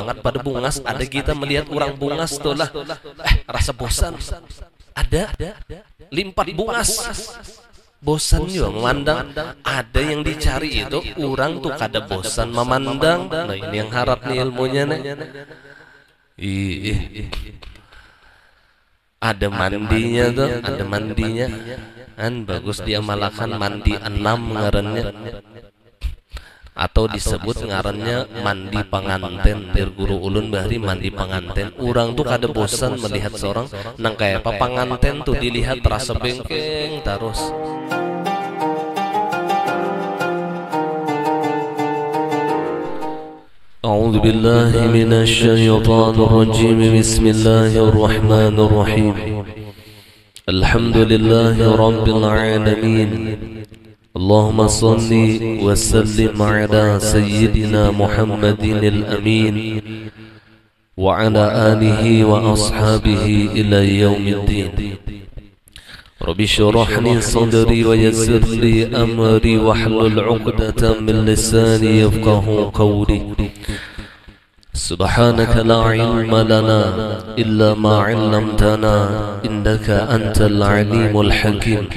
banget pada bungas. Ada kita melihat orang bungas tuh lah, rasa bosan. Ada limpat bungas, bosan juga memandang. Ada yang dicari itu orang tuh kada bosan memandang. Nah ini yang harap nih ilmunya nih. Ada mandinya tuh, ada mandinya. Kan bagus dia malakan mandi 6 ngarannya. Atau disebut ngarannya mandi panganten. Dir guru ulun bahari mandi panganten. Orang tuh kada bosan melihat seorang nang kayak apa panganten tuh dilihat terasa bengkeng terus. A'udzu billahi minasy syaithanir rajim. Bismillahirrahmanirrahim. Alhamdulillahi rabbil alamin. Allahumma salli wa sallim ala sayyidina Muhammadin al-amin wa ala alihi wa ashabihi ila yaumiddin. Rabbi shrah li sadri wa yassir li amri wahlul 'uqdatam min lisani yafqahu qawli. Subhanaka la ilma lana illa ma 'allamtana innaka antal alimul hakim.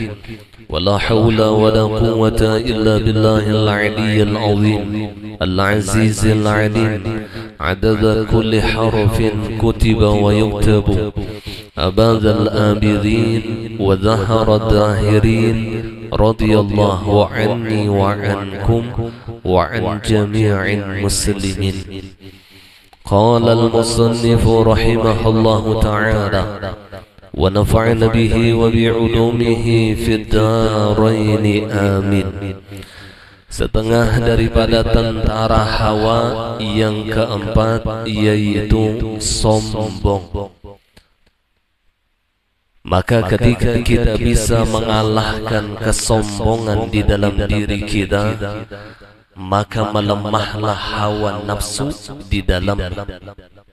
ولا حول ولا قوة إلا بالله العلي العظيم العزيز العليم عدد كل حرف كتب ويكتب أباد الآبدين وظهر الظاهرين رضي الله عني وعنكم وعن جميع المسلمين. قال المصنف رحمه الله تعالى ونفعنا به وبعلومه في الدارين آمين. Setengah daripada tentara hawa yang keempat yaitu sombong. Maka ketika kita bisa mengalahkan kesombongan di dalam diri kita, maka melemahlah hawa nafsu di dalam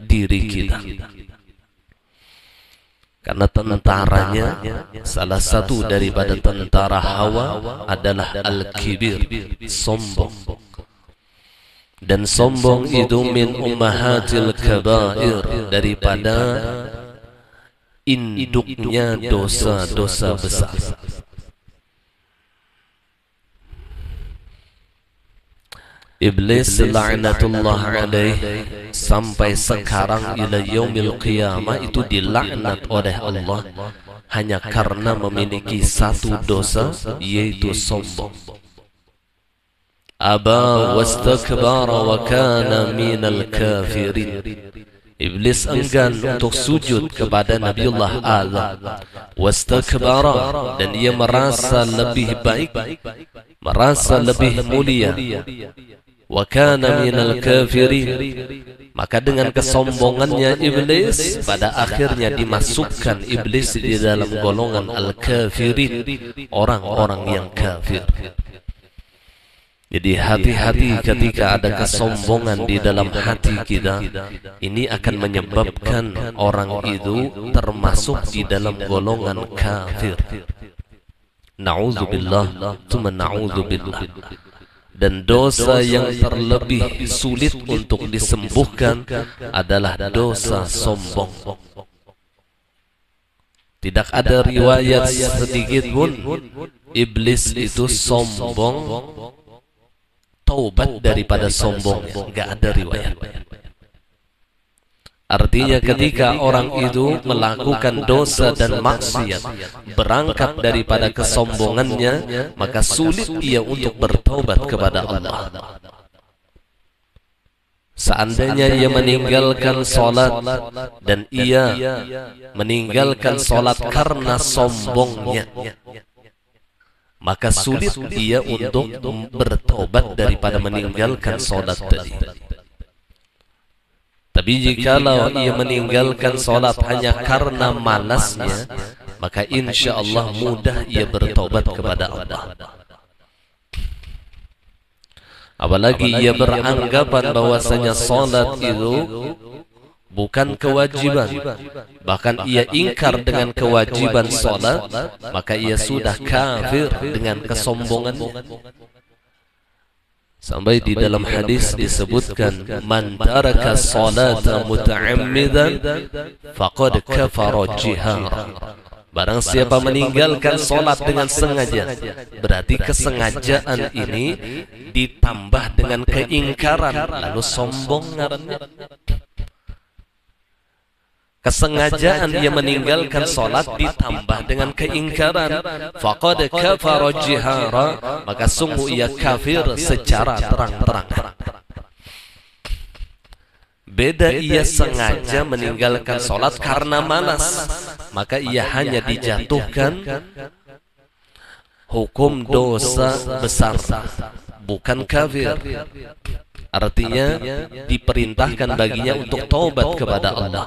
diri kita. Karena tentaranya, salah satu daripada tentara hawa adalah al-kibir, sombong. Dan sombong itu min ummahatil kabair, daripada induknya dosa-dosa besar. Iblis la'natullah alaih sampai sekarang ila yaumil qiyamah itu dilaknat oleh Allah hanya karena memiliki satu dosa, yaitu sombong. Aba wastakbara wa kana minal kafirin. Iblis enggan untuk sujud kepada Nabiullah Adam. Wastakbara, dan ia merasa lebih baik, merasa lebih mulia. Wa kana minal kafirin, maka dengan kesombongannya iblis pada akhirnya dimasukkan iblis di dalam golongan al-kafirin, orang-orang yang kafir. Jadi hati-hati ketika ada kesombongan di dalam hati kita. Ini akan menyebabkan orang itu termasuk di dalam golongan kafir. Na'udzubillah, tsumma na'udzubillah. Dan dosa yang terlebih sulit untuk disembuhkan adalah dosa sombong. Tidak ada riwayat sedikit pun iblis itu sombong, taubat daripada sombong. Tidak ada riwayat. Artinya ketika orang itu melakukan dosa dan maksiat, berangkat daripada kesombongannya, maka sulit ia untuk bertaubat kepada Allah. Seandainya ia meninggalkan sholat dan ia meninggalkan sholat karena sombongnya, maka sulit ia untuk bertaubat daripada meninggalkan sholat tadi. Tapi jikalau ia meninggalkan sholat hanya karena malasnya, maka insya Allah mudah ia bertaubat kepada Allah. Apalagi ia beranggapan bahwasanya sholat itu bukan kewajiban, bahkan ia ingkar dengan kewajiban sholat, maka ia sudah kafir dengan kesombongannya. Sampai di dalam hadis disebutkan, man taraka salata muta'ammidan faqad kafara jihara. Barang siapa meninggalkan salat dengan sengaja, berarti kesengajaan ini ditambah dengan keingkaran, lalu sombong ngarannya. Kesengajaan ia meninggalkan salat ditambah dengan keingkaran, faqad kafara jihara, maka sungguh ia kafir secara terang-terangan. Beda ia sengaja meninggalkan salat karena malas, maka ia hanya dijatuhkan hukum dosa besar, bukan kafir. Artinya diperintahkan baginya untuk taubat kepada Allah,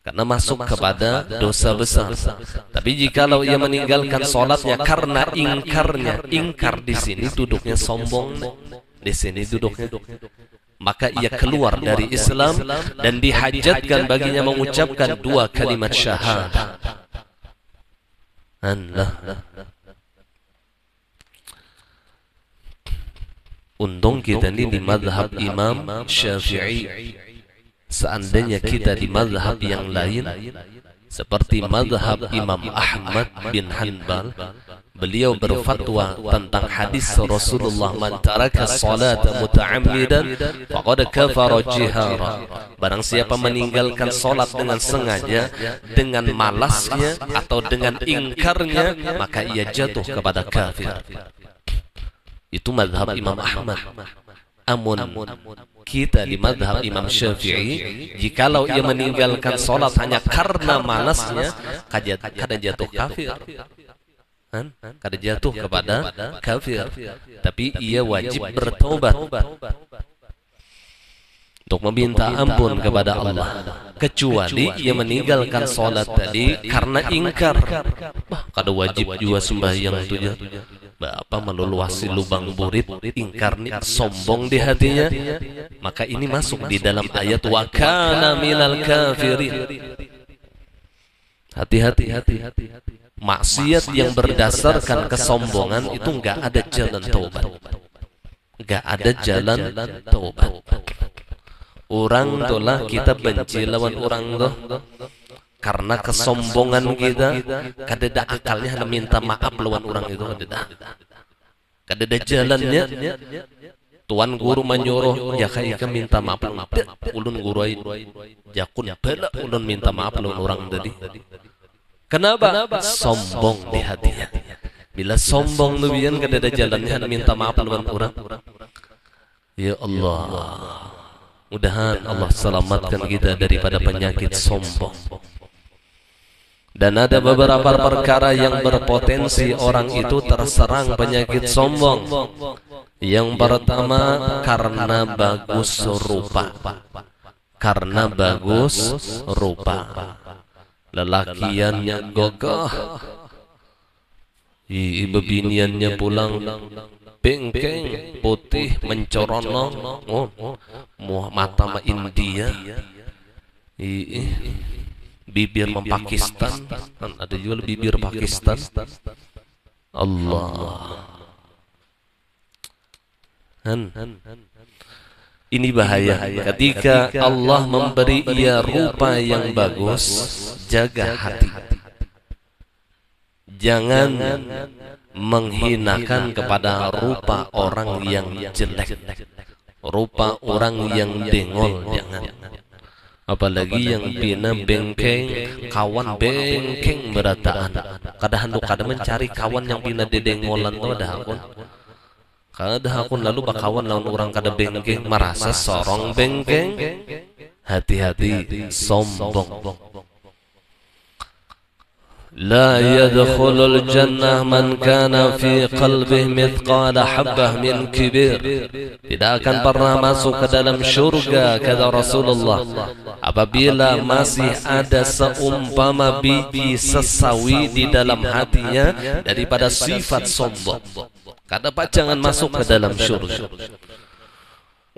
karena masuk kepada dosa besar. Tapi jikalau ia meninggalkan sholatnya karena ingkarnya, ingkar di sini duduknya sombong, di sini duduknya, maka ia keluar dari Islam dan dihajatkan baginya mengucapkan dua kalimat syahadat. Allah. Untung kita ini di mazhab Imam Syafi'i. Seandainya kita di mazhab yang lain seperti mazhab Imam Ahmad bin Hanbal, beliau berfatwa tentang hadis Rasulullah, man taraka salata muta'ammidan faqad kafara jihara. Barang siapa meninggalkan salat dengan sengaja, dengan malasnya atau dengan ingkarnya, maka ia jatuh kepada kafir. Itu mazhab Imam Ahmad. Amun kita di mazhab Imam Syafi'i, jikalau ia meninggalkan salat hanya karena malasnya, kada jatuh kafir, kada jatuh kepada kafir, tapi ia wajib bertaubat untuk meminta ampun kepada Allah. Kecuali ia meninggalkan salat tadi karena ingkar, kada wajib juga sembahyang tujuh. Apa meluasi lubang burit, ingkar nih, sombong di hatinya, maka ini masuk di dalam ayat wa kana minal kafirin. Hati-hati, maksiat yang berdasarkan kesombongan itu enggak ada jalan taubat, enggak ada jalan taubat. Orang tulah kita benci lawan orang tuh karena kesombongan kita, kadeda akalnya hanya minta maaf lawan orang itu, kadeda jalannya. Tuan guru menyuruh ya kayak minta maaf, ulun guru jakun bela ulun minta maaf lawan orang tadi. Kenapa? Sombong di hatinya. Bila sombong lebihan, kadeda jalannya hanya minta maaf lawan orang. Ya Allah, mudahan Allah selamatkan kita daripada penyakit sombong. Dan ada beberapa perkara yang berpotensi orang itu terserang penyakit sombong. Yang pertama, karena bagus rupa. Karena bagus rupa. Lelakiannya gagah, bebiniannya pulang bengkeng, putih, mencoronong, mata ma India, bibir Pakistan, ada juga bibir Pakistan. Allah, ini bahaya. Ketika Allah memberi ia rupa yang bagus, jaga hati. Jangan menghinakan kepada rupa orang yang jelek, rupa orang yang dengol, jangan. Apalagi yang bina bengkeng, kawan bengkeng berataan. Kada handuk kada mencari kawan yang bina dedengolan tuh ada akun. Kada akun lalu bakawan lawan orang kada bengkeng, merasa sorong bengkeng. Hati-hati, sombong. La yadkhulul jannah man kana fi qalbihi mithqala habbah min kibir. Tidak akan pernah masuk ke dalam syurga, kata Rasulullah, apabila masih ada seumpama biji sesawi di dalam hatinya daripada sifat sombong. Kata pak jangan masuk ke dalam syurga.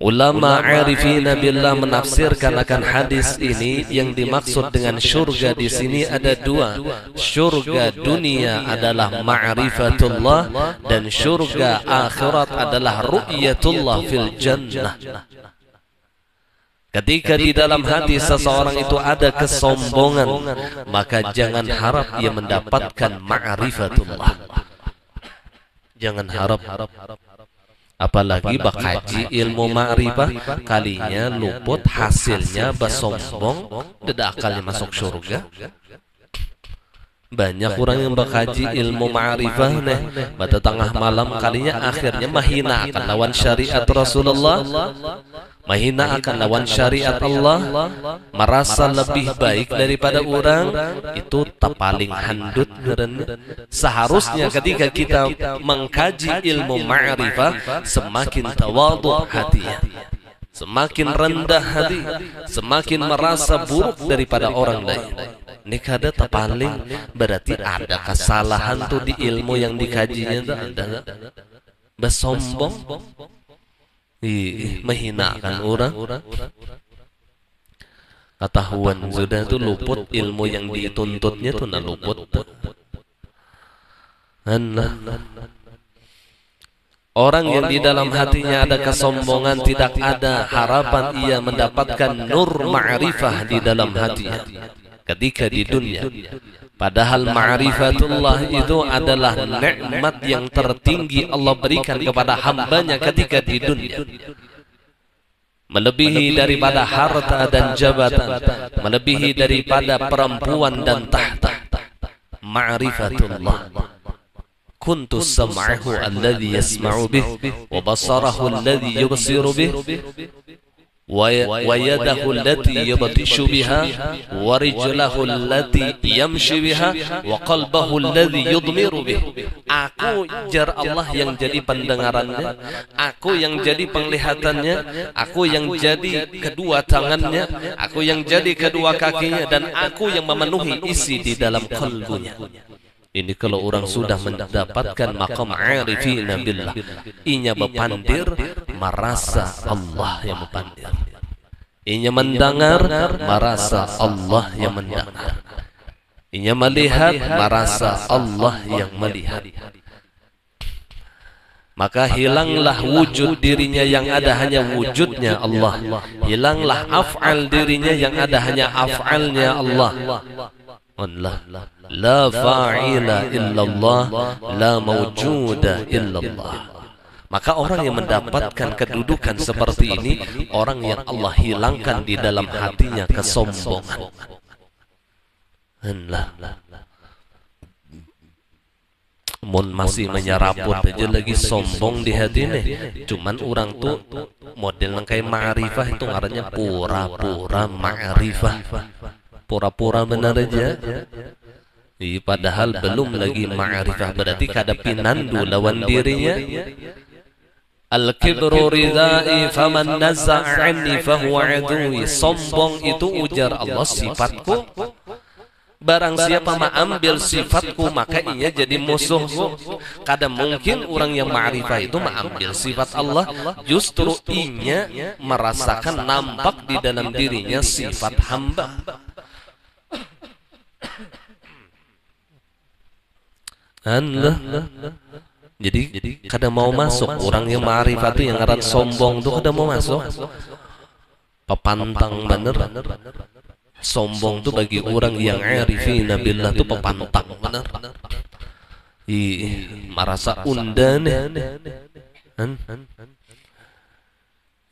Ulama arifina billah menafsirkan akan hadis ini, yang dimaksud dengan syurga di sini ada dua. Syurga dunia adalah ma'rifatullah, dan syurga akhirat adalah ru'yatullah fil jannah. Ketika di dalam hati seseorang itu ada kesombongan, maka jangan harap ia mendapatkan ma'rifatullah. Jangan harap. Apalagi bakaji ilmu ma'rifah, kalinya luput hasilnya basombong, tidak akalnya masuk surga. Banyak orang yang bakaji ilmu ma'rifah nih, pada tengah malam kalinya akhirnya mahina akan lawan syariat Rasulullah, mahina akan lawan syariat Allah, merasa lebih baik daripada orang, itu tak paling handut. Seharusnya ketika kita mengkaji ilmu ma'rifah, semakin tawadhu hatinya, semakin rendah hati, semakin merasa buruk daripada orang lain. Ini kada paling berarti ada kesalahan tuh di ilmu yang dikajinya, ada bersombong, menghinakan orang. Ketahuan sudah tuh luput ilmu yang dituntutnya tuh luput. Orang yang di dalam hatinya ada kesombongan, tidak ada harapan ia mendapatkan nur ma'rifah di dalam hatinya ketika di dunia. Padahal ma'rifatullah itu adalah nikmat yang tertinggi Allah berikan kepada hambanya ketika di dunia, melebihi daripada harta dan jabatan, melebihi daripada perempuan dan tahta. Ma'rifatullah. Kuntu sam'ahu alladhi yasma'u bih, wa basarahu alladhi yubsiru bih, wa yadahu allati yabtishu biha, wa rijlahu allati yamshi biha, wa qalbahu alladhi yudmiru bih. Aku jar Allah yang jadi pendengarannya, aku yang jadi penglihatannya, aku yang jadi kedua tangannya, aku yang jadi kedua kakinya, dan aku yang memenuhi isi di dalam kalbunya. Ini kalau orang sudah mendapatkan maqam arifina billah, inya bepandir merasa Allah yang bepandir, inya mendengar merasa Allah yang mendengar, inya melihat merasa Allah yang melihat. Maka hilanglah wujud dirinya, yang ada hanya wujudnya Allah. Hilanglah af'al dirinya, yang ada hanya af'alnya Allah. La fa'ila illallah, la mawjuda illallah. Maka orang yang mendapatkan kedudukan seperti ini, orang yang Allah hilangkan di dalam hatinya kesombongan. Mun masih menyeraput aja lagi sombong di hati nih. Cuman orang tuh model yang kayak ma'rifah itu ngarannya pura-pura ma'rifah, pura-pura benar aja. Padahal belum lagi ma'rifah, berarti kada pinandu lawan dirinya. Al-kibru ridai faman naza'ani fahuwa adui. Sombong itu ujar Allah sifatku, barang siapa mengambil sifatku maka ia jadi musuhku. Kada mungkin orang yang ma'rifah itu mengambil sifat Allah, justru inya merasakan nampak di dalam dirinya sifat hamba. Jadi kada mau masuk orang yang ma'rifat itu, yang ngaran sombong tuh kada mau masuk. Pepantang bener. Sombong tuh bagi orang yang arifina billah tuh pepantang bener. Merasa undan.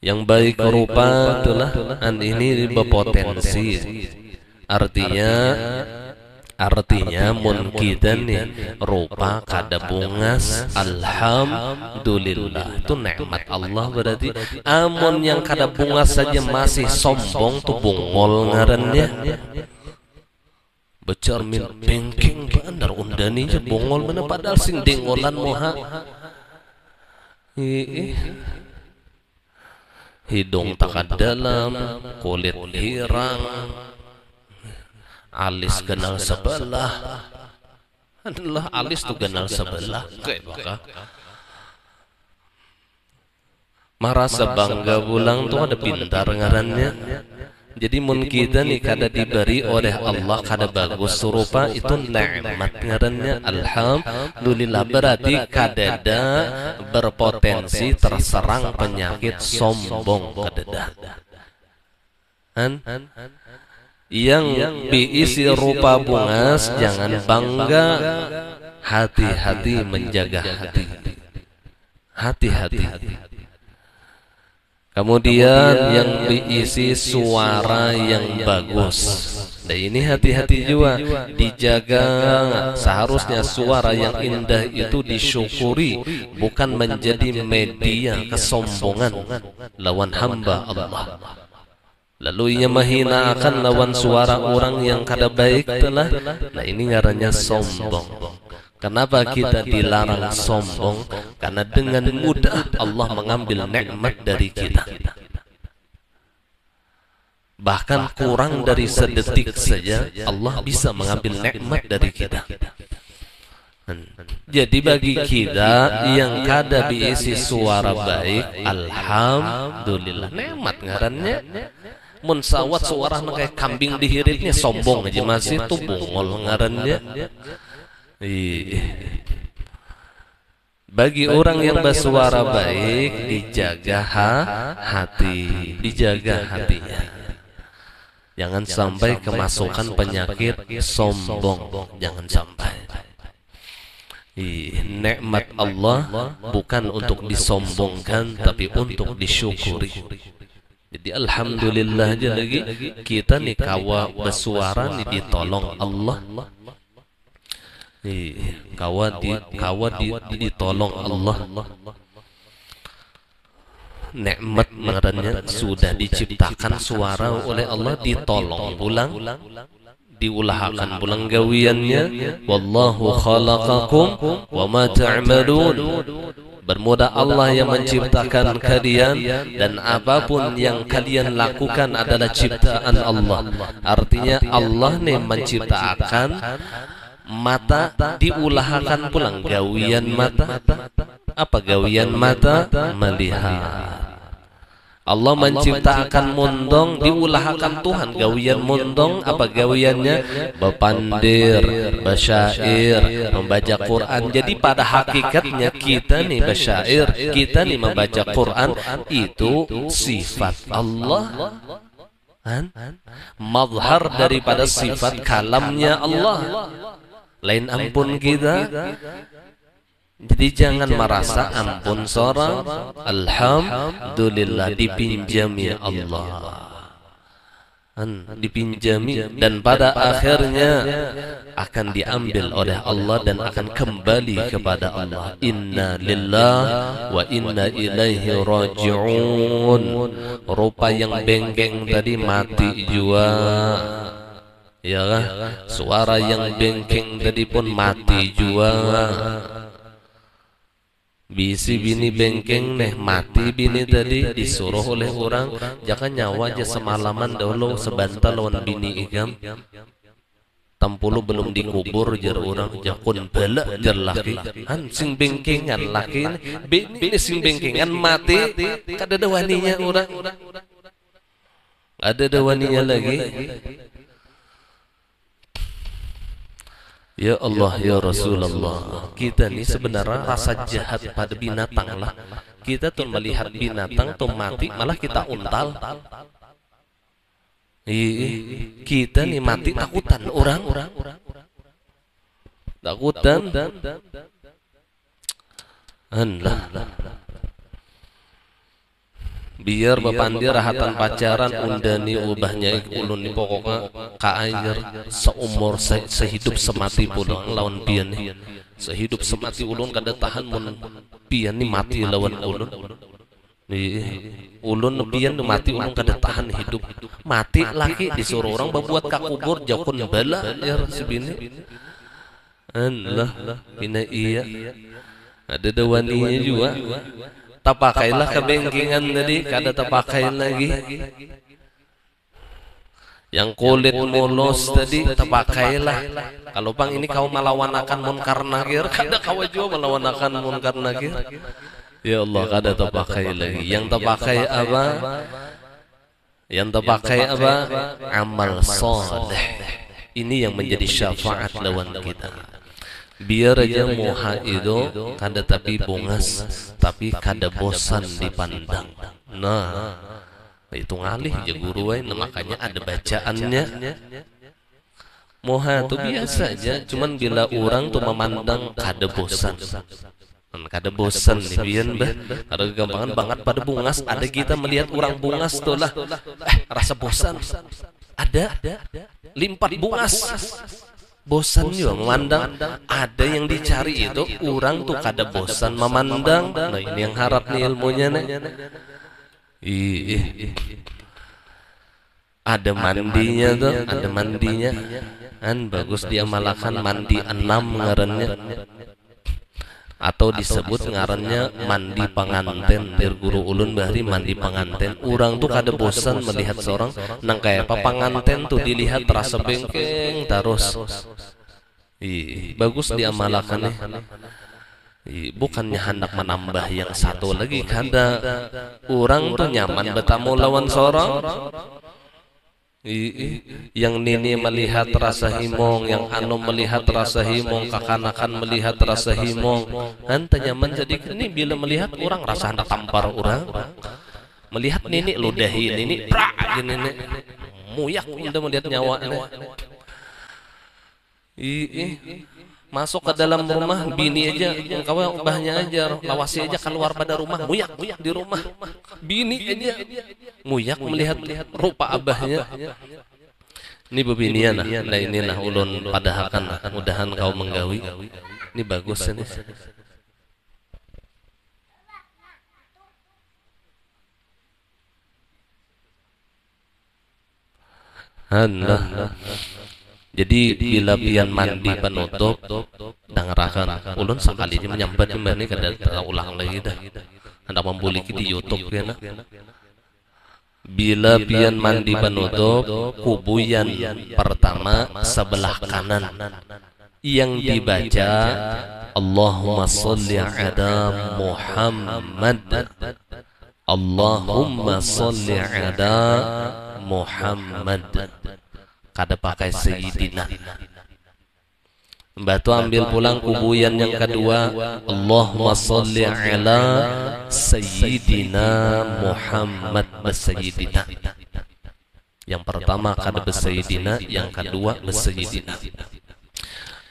Yang baik rupa itulah ini berpotensi. Artinya mun kita nih rupa kada bungas, alhamdulillah, itu nikmat Allah berarti. Amun yang kada bungas saja masih sombong tuh bungol ngarannya. Becermin bengking bandar undani aja bungol mana, padahal sing dengolan moha. Hidung tak dalam, kulit hirang, alis kenal sebelah. Adalah alis tuh kenal sebelah. merasa bangga pulang tuh ada pintar ngarannya. Jadi mun kita nih kada diberi oleh Allah kada bagus serupa itu nikmat ngarannya alhamdulillah. Berarti kadada berpotensi terserang penyakit sombong kadada. Yang diisi rupa bungas jangan bangga, hati-hati menjaga hati. Hati-hati. Kemudian yang diisi suara yang bagus. Nah ini hati-hati juga dijaga. Seharusnya suara yang indah itu disyukuri, bukan menjadi media kesombongan lawan hamba Allah. Lalu ia menghina akan lawan suara orang yang kada baik telah. Nah ini ngarannya sombong. Kenapa kita dilarang sombong? Karena dengan mudah Allah mengambil nikmat dari kita. Bahkan kurang dari sedetik saja Allah bisa mengambil nikmat dari kita. Jadi bagi kita yang kada diisi suara baik, alhamdulillah nikmat ngarannya. Mun sawat suara kayak kambing dihiritnya sombong aja masih tuh bungol ngarannya. Bagi orang yang bersuara baik dijaga hati, dijaga hatinya. Jangan sampai kemasukan penyakit sombong, jangan sampai. Nikmat Allah bukan untuk disombongkan tapi untuk disyukuri. Jadi alhamdulillah aja lagi kita nih kawa bersuara nih ditolong Allah. Ditolong Allah. Nikmat ngarannya sudah diciptakan suara oleh Allah, ditolong pulang, diulahakan pulang gawiannya. Wallahu khalaqakum wa ma ta'malun. Bermudah Allah yang menciptakan kalian dan apapun yang kalian lakukan adalah ciptaan Allah. Artinya Allah nih menciptakan mata, diulahakan pulang gawian mata. Apa gawian mata? Melihat. Allah menciptakan mundong, diulahakan Tuhan gawian mundong. Apa gawiannya? Bepandir, basyair, membaca Quran. Jadi pada hakikatnya kita nih basyair, kita nih membaca Quran itu sifat Allah, mazhar daripada sifat kalamnya Allah. Lain ampun kita. Jadi jangan merasa ampun seorang, alhamdulillah dipinjami Allah, dipinjami dan pada akhirnya akan diambil oleh Allah dan akan kembali kepada Allah. Inna lillahi wa inna ilaihi raji'un. Rupa yang bengkeng tadi mati juga. Ya kan? Suara yang bengkeng tadi pun mati juga. Bisi bini bengkeng nih mati bini tadi disuruh oleh orang jangan nyawa aja semalaman dahulu sebantal lawan bini igam tampulu belum dikubur jar orang jakun bala jar laki sing bengkengan laki bini sing bengkengan mati kada ada waninya orang ada waninya lagi. Ya Allah, ya Rasulullah, kita nih sebenarnya rasa jahat pada binatang lah. Kita tuh melihat binatang tuh mati, malah kita untal. Kita nih mati takutan orang. Takutan. Biar bepandir rahatan pacaran undani ubahnya ulun ni pokoknya kaair seumur sehidup semati pulang lawan pian ni sehidup semati ulun kada tahan mun pian ni mati lawan ulun ni ulun pian ni mati ulun kada tahan hidup mati laki disuruh orang berbuat kakubur jakun bala ya sebini Allah bina iya ada dawaninya juga. Tapakailah kebengkingan tadi, kada tapakai lagi. Yang kulit mulus tadi, tapakailah. Kalau bang ini kau melawanakan munkar nakir, kada kau juga melawanakan munkar nakir. Ya Allah, kada terpakai lagi. Yang terpakai apa? Yang terpakai apa? Amal soleh. Ini yang menjadi syafaat lawan kita. Biar aja moha itu kada tapi bungas, tapi kada bosan dipandang. Nah, itu ngalih aja guru nah, makanya ada bacaannya. Moha itu biasa aja, cuman bila orang tuh memandang kada bosan. Kada bosan nih bian bah, ada gampangan banget pada bungas. Ada kita melihat orang bungas tuh lah, rasa bosan. Ada limpat bungas, bosan juga memandang. Ada yang dicari itu orang tuh kada bosan memandang. Nah ini yang harap nih ilmunya nih. Ada mandinya tuh, ada mandinya. Kan bagus dia malakan mandi 6 ngarannya, atau disebut ngarannya mandi pengantin. Dir guru ulun bahari mandi pengantin. Orang tuh kada bosan melihat seorang nang kayak apa pengantin tuh dilihat terasa bengkeng terus. Bagus diamalakan nih. Bukannya hendak menambah yang satu lagi, kada. Orang tuh nyaman bertamu lawan seorang. Yang nini melihat rasa himong, yang anu melihat rasa himong, kakanakan melihat rasa himong. Nanti nyaman jadi ini bila melihat orang rasa hendak tampar orang. Melihat nini ludahi nini prak gini nih. Muyak udah melihat nyawa nih. Masuk ke dalam rumah bini aja, engkau bahnya aja, lawasi aja keluar pada rumah, muyak di rumah. Bini aja muyak melihat rupa abahnya. Ini bebinian nah ini nah ulun padahakan nah, mudahan kau menggawi. Ini bagus ini. Nah. Jadi bila pian mandi penutup dangerakan ulun sekali ini menyambat kembali kada ulang lagi dah. Hendak membuliki di YouTube ya. Bila pian mandi penutup kubuyan pertama sebelah kanan yang dibaca Allahumma sholli ala Muhammad, Allahumma sholli ala Muhammad. Kada pakai Sayyidina. Batu ambil pulang kubuyan yang kedua Allahumma sholli ala Sayyidina Muhammad Sayyidina. Yang pertama kada Sayyidina, yang kedua Sayyidina.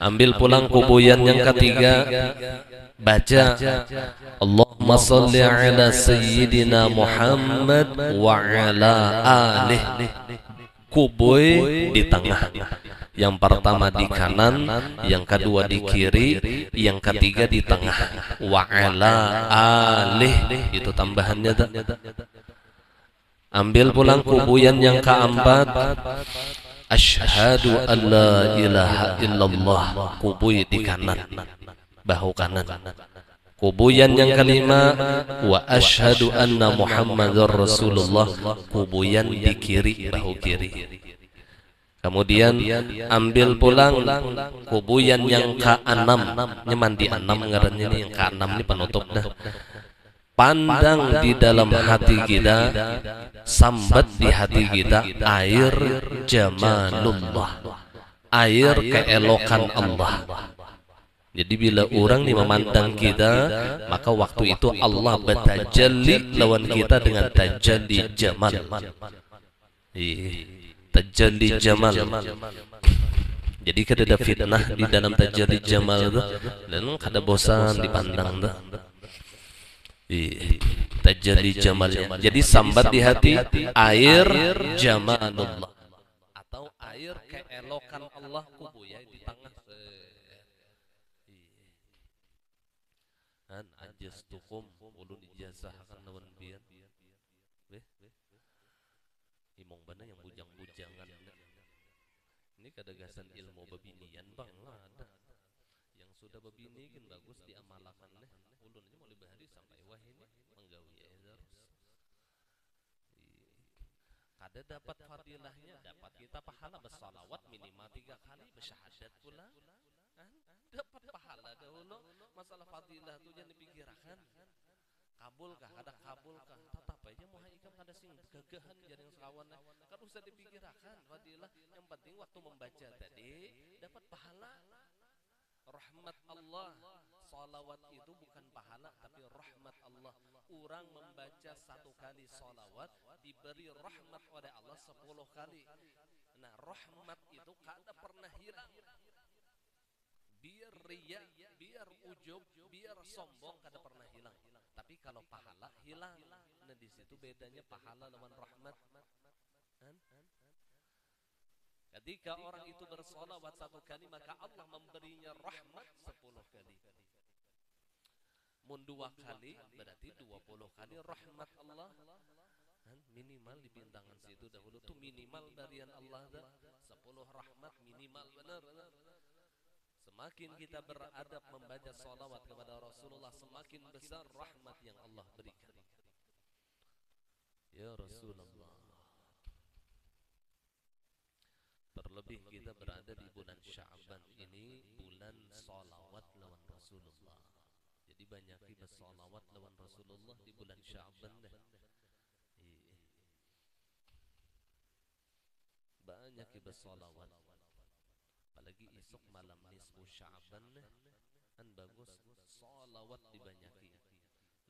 Ambil pulang kubuyan yang ketiga baca Allahumma sholli ala Sayyidina Muhammad wa ala alihi. Kubuy di tengah. Yang pertama di kanan, yang kedua di kiri, yang ketiga di tengah. Wa ala alih itu tambahannya dah. Ambil pulang kubuyan yang keempat asyhadu an la ilaha illallah. Kubuy di kanan, bahu kanan. Kubuyan yang kelima wa asyhadu anna Muhammadar Rasulullah. Kubuyan di kiri, bahu kiri. Kemudian ambil pulang kubuyan yang ke-6. Nyaman di 6 ngarannya ini, yang ke-6 ini penutup dah. Pandang di dalam hati kita, sambat di hati kita air jamalullah, air keelokan Allah. Jadi bila orang nih memandang kita, maka waktu itu Allah bertajalli lawan kita dengan tajalli jamal. Tajalli jamal. Jadi kada ada fitnah di dalam tajalli jamal itu, dan kada bosan dipandang dah. Tajalli jamal. Jadi sambat di hati air jamalullah atau air keelokan Allah kubu ya di tengah. An ajastukum ulun ijazah akan lawan biar imong bana yang bujang-bujangan ini kadagasan ilmu babinian bang lah ada yang sudah babini kan bagus diamalakan leh ulun aja mulai bahari sampai wah ini menggawi terus kada dapat fadilahnya, dapat kita pahala bersalawat minimal 3 kali, bersyahadat pula dapat pahala dahulu. Masalah fadilah itu jangan dipikirkan. kabulkah kada kabulkah tetap aja mau ikam kada sing gagahan jaring sekawan kan usah dipikirkan fadilah yang penting waktu membaca tadi dapat pahala rahmat Allah. Salawat itu bukan pahala tapi rahmat Allah. Orang membaca 1 kali salawat diberi rahmat oleh Allah 10 kali. Nah rahmat itu kada pernah hilang. Biar riya, biar ujub, biar sombong kada pernah hilang. Tapi kalau pahala hilang. Nah di situ bedanya pahala lawan rahmat. Ketika orang itu bersolawat 1 kali maka Allah memberinya rahmat 10 kali. Mun 2 kali berarti 20 kali rahmat Allah. Minimal di bintangan situ dahulu tuh minimal darian Allah dah 10 rahmat minimal benar. Semakin kita beradab membaca salawat kepada Rasulullah semakin besar rahmat yang Allah berikan. Ya Rasulullah. Terlebih kita berada di bulan Sya'ban ini bulan salawat lawan Rasulullah. Jadi banyaki bersalawat lawan Rasulullah di bulan Sya'ban deh. Banyaki bersalawat. Apalagi esok malam nisfu Sya'ban deh. Kan bagus salawat dibanyaki.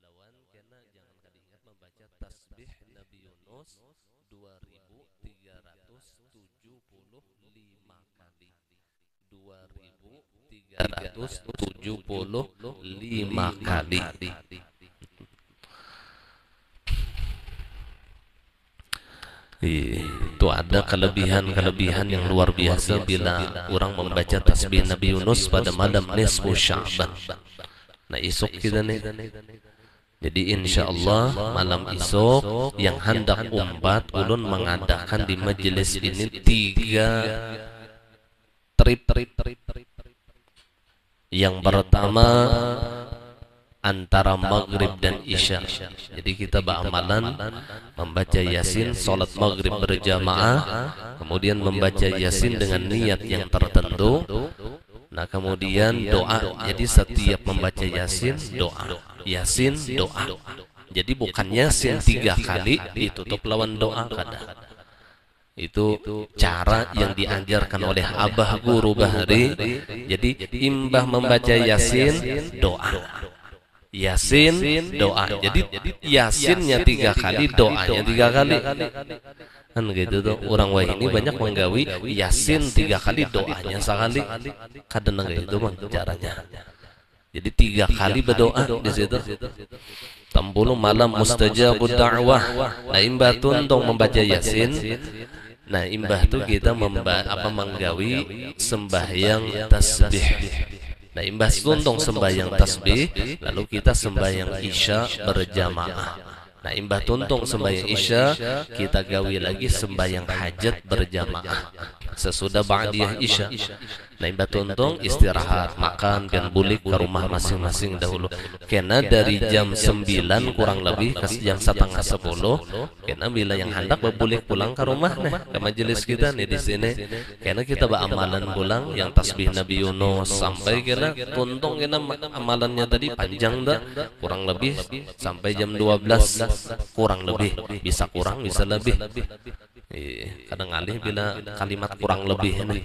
Lawan kena jangan kali ingat membaca tasbih Nabi Yunus 2375 kali. 2375 kali. Itu ada kelebihan-kelebihan yang luar biasa bila orang membaca tasbih Nabi Yunus pada malam nisfu Sya'ban. Nah esok kita nih. Jadi insya Allah malam esok yang hendak umpat ulun mengadakan di majelis ini 3 trip. Yang pertama antara maghrib dan isya. Jadi kita beramalan membaca yasin, salat maghrib berjamaah, kemudian membaca yasin dengan niat yang tertentu. Nah kemudian doa. Jadi setiap membaca yasin doa. Yasin doa. Jadi bukan yasin 3 kali ditutup lawan doa kada. Itu cara yang diajarkan oleh Abah Guru Bahri. Jadi imbah membaca yasin doa. Yasin doa. Jadi yasinnya 3 kali, doanya 3 kali. Kan gitu tuh orang wah ini banyak menggawi yasin 3 kali doanya sekali. Kadang gitu bang caranya. Jadi 3 kali berdoa di situ. Tambulu malam mustajabud da'wah. Nah imbah tuh untuk membaca yasin. Nah imbah tuh kita menggawi sembahyang tasbih. Nah imbah tuh untuk sembahyang tasbih lalu kita sembahyang isya berjamaah. Nah imbah tuntung sembahyang isya kita gawi lagi sembahyang hajat berjamaah sesudah ba'diyah isya. Nah imbah tuntung istirahat makan dan bulik ke rumah masing-masing dahulu. Karena dari jam 9 kurang lebih ke jam 9:30 karena bila yang hendak berbulik pulang ke rumah nih ke majelis kita nih di sini. Karena kita beramalan pulang yang tasbih Nabi Yunus sampai kena tuntung kena amalannya tadi panjang dah kurang lebih sampai jam 12 kurang lebih, bisa kurang bisa lebih. Kadang alih bila kalimat kurang lebih nih.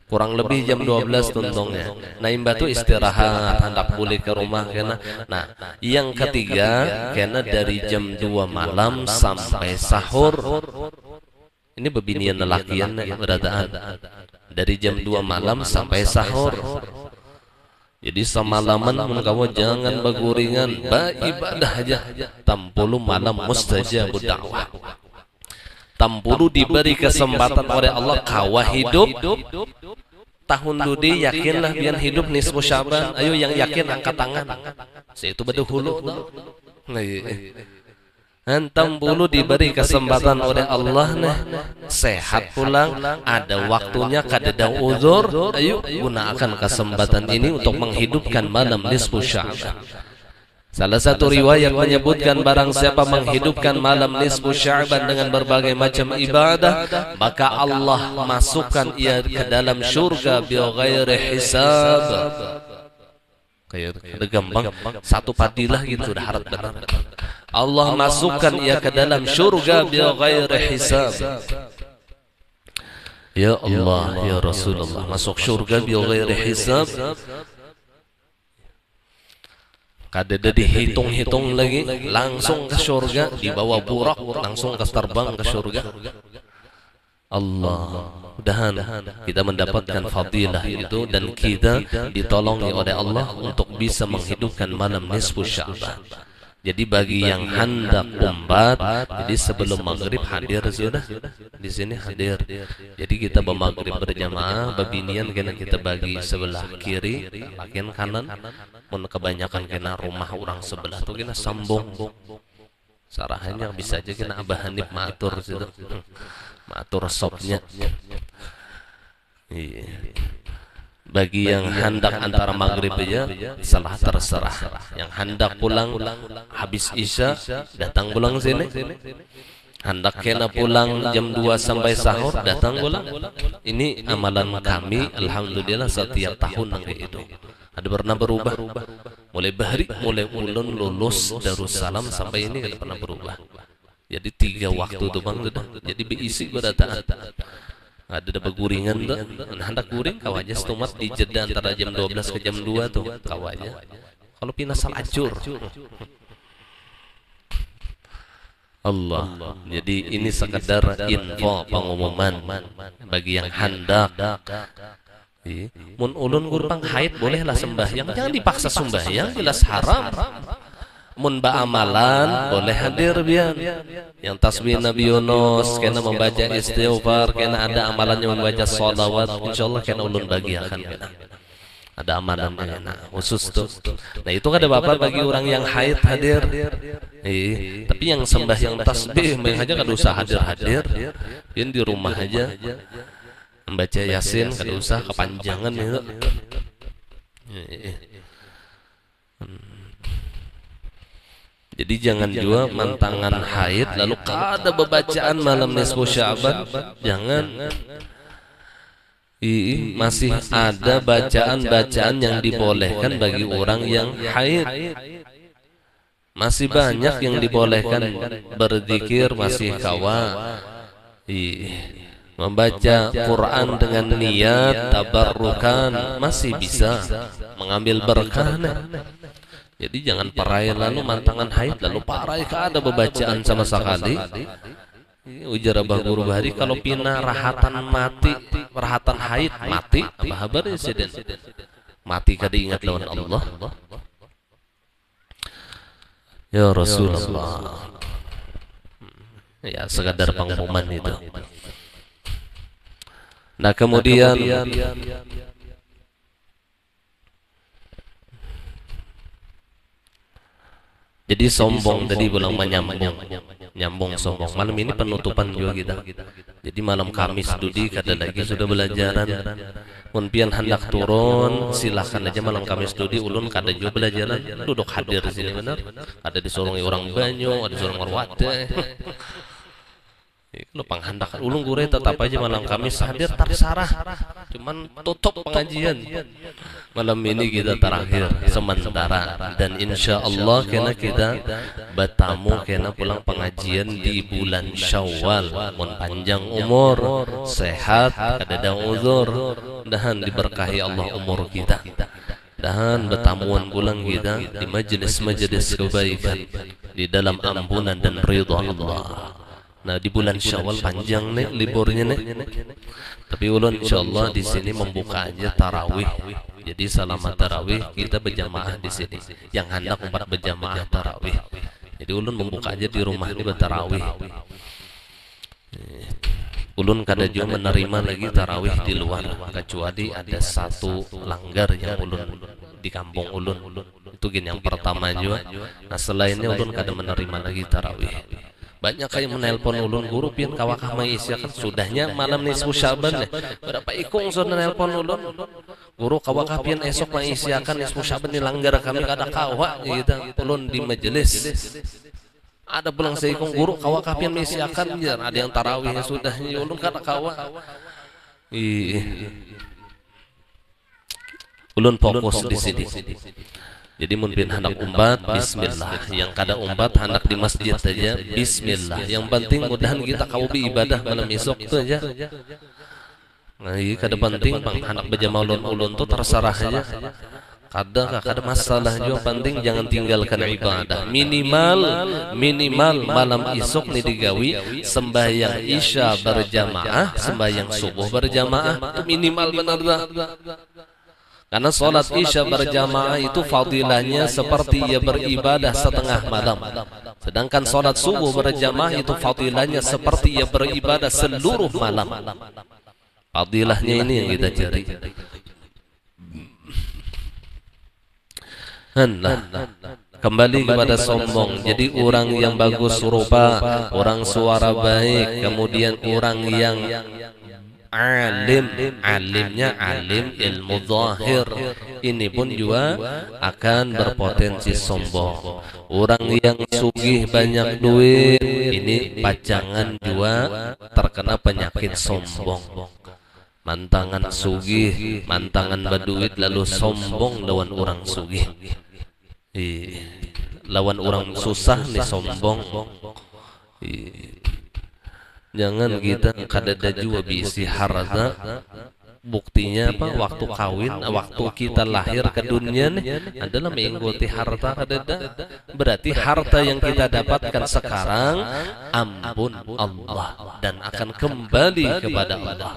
Kurang lebih jam 12 tuntungnya. Nah imbah tu istirahat hendak balik ke rumah kena. Nah yang ketiga kena dari jam 2 malam sampai sahur. Ini bebinian lelakian beradaan dari jam 2 malam sampai sahur. Jadi semalaman kamu jangan beguringan, beribadah aja. Tampulu malam mustajabud da'wah. Tampulu diberi kesempatan oleh Allah kawah hidup. Tahun dudi yakinlah biar hidup nisfu Sya'ban. Ayo yang yakin angkat tangan. Itu betul hulu. Tampulu diberi kesempatan oleh Allah nih. Sehat pulang, ada waktunya kadeda uzur. Ayo gunakan kesempatan ini untuk menghidupkan malam nisfu Sya'ban. Salah satu riwayat menyebutkan barang siapa menghidupkan malam nisfu Sya'ban dengan berbagai macam ibadah, maka Allah masukkan ia ke dalam syurga bi ghairi hisab. Kayak ada gampang satu padilah gitu udah harap benar. Allah masukkan ia ke dalam surga bighairi hisab. Ya Allah, ya Rasulullah, masuk surga bighairi hisab. Kada dihitung-hitung lagi, langsung ke surga, dibawa burak, langsung ke terbang ke surga. Allah, mudahan kita mendapatkan fadilah itu dan kita ditolongi oleh Allah untuk bisa menghidupkan malam nisfu Sya'ban. Jadi bagi yang hendak umbat, jadi sebelum maghrib hadir sudah di sini hadir. Jadi kita bermaghrib berjamaah, babinian kena kita bagi sebelah kiri, bagian kanan. Mun kebanyakan kena rumah orang sebelah tuh kena sambung. Sarahannya bisa aja kena Abah Hanif matur situ. Matur sopnya. Iya. Bagi yang hendak antara maghrib aja salah terserah. Yang hendak pulang habis isya datang pulang sini. Hendak kena pulang jam 2 sampai sahur datang pulang. Ini amalan kami alhamdulillah setiap tahun kayak itu. Ada pernah berubah. Mulai bahri, mulai ulun lulus Darussalam sampai ini tidak pernah berubah. Jadi 3 waktu tuh bang sudah. Jadi beisi berataan. Ada beguringan tuh, hendak guring kawaja setumat di jeda antara jam 12 ke jam 2 tuh kawaja. Kalau pindah salajur. Allah. Jadi ini sekedar info pengumuman bagi yang hendak. Mun ulun gurpang haid bolehlah sembahyang, jangan dipaksa sembahyang, jelas haram. Mun ba amalan boleh hadir biar yang tasbih Nabi Yunus kena membaca istighfar, kena ada amalannya membaca sholawat, insyaallah kena ulun bagiakan kena ada amalannya kena khusus tuh. Nah itu ada bapak bagi orang yang haid hadir. Tapi yang sembahyang tasbih yang aja kada usah hadir yang di rumah aja membaca yasin kada usah kepanjangan itu. Jadi jangan juga mantangan haid lalu kada bebacaan malam nisfu Sya'ban, jangan. Masih ada bacaan-bacaan yang dibolehkan bagi orang yang haid. Masih banyak yang dibolehkan, berzikir masih kawa. Membaca Quran dengan niat tabarrukan masih bisa mengambil berkah. Jadi jangan parai lalu mantangan haid lalu parai ada bebacaan sama sekali. Ujar Abah Guru Bahari kalau pina rahatan mati, rahatan haid mati, apa kabar insiden? Mati kada ingat lawan Allah. Ya Rasulullah. Ya sekadar pengumuman itu. Nah kemudian jadi sombong tadi bilang nyambung sombong. Malam ini penutupan juga kita. Jadi malam Kamis studi kada lagi sudah belajaran. Unpian hendak turun silahkan aja malam Kamis studi ulun kada juga belajaran. Duduk hadir di sini benar. Ada disorong orang banyu, ada disorong orang wate. Kalau penghendak ulun gure tetap aja malam Kamis hadir terserah. Cuman tutup pengajian. Malam ini kita terakhir sementara dan insya Allah kena kita bertamu kena pulang pengajian di bulan Syawal. Mun panjang umur, sehat, kada ada uzur, dan diberkahi Allah umur kita. Dan bertamuan pulang kita di majelis-majelis kebaikan di dalam ampunan dan ridha Allah. Nah di bulan Syawal panjang nih liburnya nih. Tapi ulun insyaallah di sini membuka aja tarawih. Jadi selama tarawih kita berjamaah di sini. Yang hendak umpat berjamaah tarawih. Jadi ulun membuka aja di rumah ini bertarawih. Ulun kada juga menerima lagi tarawih di luar kecuali ada satu langgar yang ulun di kampung ulun. Itu gini yang pertama juga. Nah selainnya ulun kada menerima lagi tarawih. Banyak kayak menelpon ulun guru pian kawakah mengisiakan sudahnya malam nisfu Sya'ban ya. Berapa ikung sudah nelpon ulun guru kawakah pian esok mengisiakan nisfu Sya'ban di langgar kami kada kawa gitu ulun di majelis. Ada pulang seikung guru kawakah pian mengisiakan ya ada yang tarawih sudahnya ulun kada kawa. ulun fokus di sini. Jadi mungkin hendak umpat bismillah, yang kada umpat hendak di masjid saja bismillah. Yang penting mudahan kita kau ibadah malam esok tu aja. Nah, ini kada penting bang hendak berjamaah ulun tu terserah aja. Kada masalah juga, penting jangan tinggalkan ibadah. Minimal malam esok ni digawi sembahyang isya berjamaah, sembahyang subuh berjamaah, itu minimal benar dah. Karena sholat isya berjamaah itu fadilahnya seperti ia beribadah setengah malam. Sedangkan sholat subuh berjamaah itu fadilahnya seperti ia beribadah seluruh malam. Fadilahnya ini yang kita cari. Kembali kepada sombong. Jadi orang yang bagus rupa, orang suara baik, kemudian orang yang alimnya alim ilmu zahir, ini pun juga akan berpotensi sombong. Orang yang sugih banyak duit, ini pacangan juga terkena penyakit sombong. Mantangan sugih, mantangan berduit lalu sombong lawan orang sugih. Lawan orang susah nih sombong. Jangan kita kadada juga bisi harta. Buktinya apa? Waktu kawin, waktu kita lahir ke dunia nih adalah mengikuti harta kadada. Berarti harta yang kita dapatkan sekarang ampun Allah dan akan kembali kepada Allah.